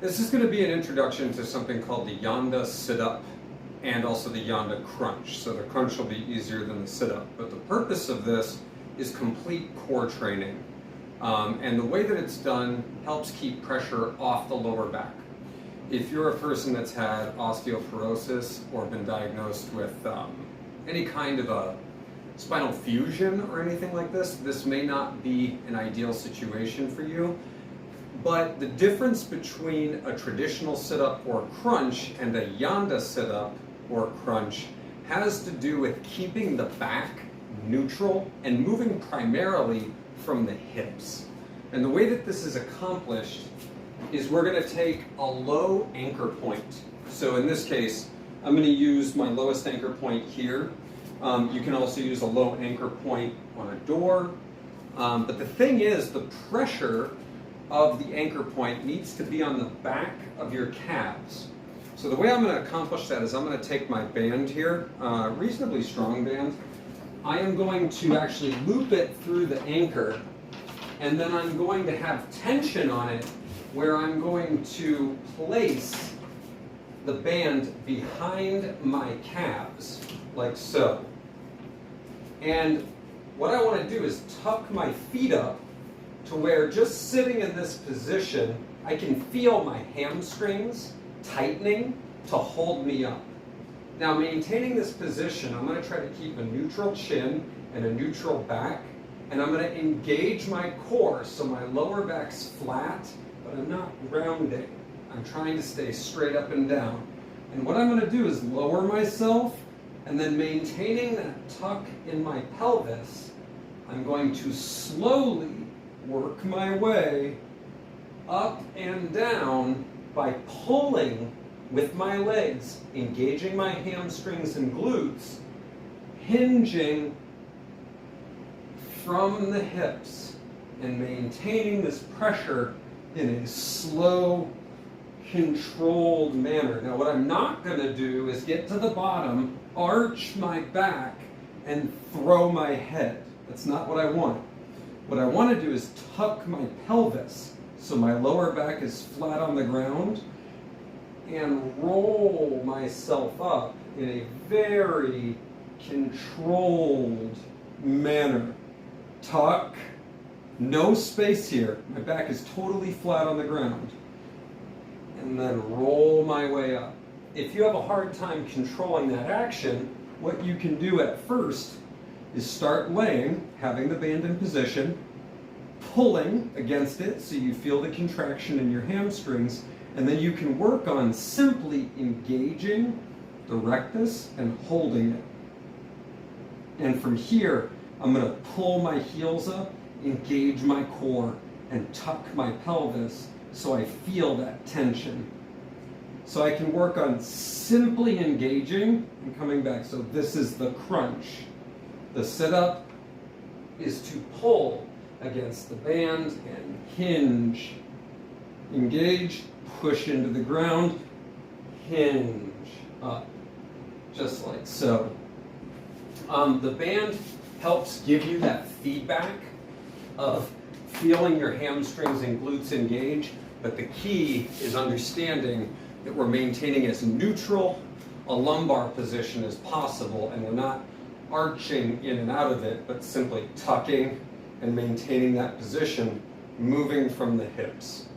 This is going to be an introduction to something called the Janda sit-up and also the Janda crunch. So the crunch will be easier than the sit-up. But the purpose of this is complete core training. And the way that it's done helps keep pressure off the lower back. If you're a person that's had osteoporosis or been diagnosed with any kind of a spinal fusion or anything like this, this may not be an ideal situation for you. But the difference between a traditional sit-up or crunch and a Janda sit-up or crunch has to do with keeping the back neutral and moving primarily from the hips. And the way that this is accomplished is we're going to take a low anchor point. So in this case, I'm going to use my lowest anchor point here. You can also use a low anchor point on a door. But the thing is, the pressure of the anchor point needs to be on the back of your calves. So the way I'm going to accomplish that is I'm going to take my band here, reasonably strong band. I am going to actually loop it through the anchor, and then I'm going to have tension on it where I'm going to place the band behind my calves, like so. And what I want to do is tuck my feet up to where just sitting in this position, I can feel my hamstrings tightening to hold me up. Now, maintaining this position, I'm going to try to keep a neutral chin and a neutral back, and I'm going to engage my core so my lower back's flat, but I'm not rounding. I'm trying to stay straight up and down. And what I'm going to do is lower myself, and then maintaining that tuck in my pelvis, I'm going to slowly work my way up and down by pulling with my legs, engaging my hamstrings and glutes, hinging from the hips and maintaining this pressure in a slow, controlled manner. Now, what I'm not going to do is get to the bottom, arch my back, and throw my head. That's not what I want. What I want to do is tuck my pelvis so my lower back is flat on the ground and roll myself up in a very controlled manner. Tuck, no space here. My back is totally flat on the ground. And then roll my way up. If you have a hard time controlling that action, what you can do at first is start laying, having the band in position, pulling against it so you feel the contraction in your hamstrings, and then you can work on simply engaging the rectus and holding it. And from here, I'm going to pull my heels up, engage my core, and tuck my pelvis so I feel that tension. So I can work on simply engaging and coming back. So this is the crunch. The sit-up is to pull against the band and hinge. Engage, push into the ground, hinge up, just like so. The band helps give you that feedback of feeling your hamstrings and glutes engage, but the key is understanding that we're maintaining as neutral a lumbar position as possible, and we're not arching in and out of it, but simply tucking and maintaining that position, moving from the hips.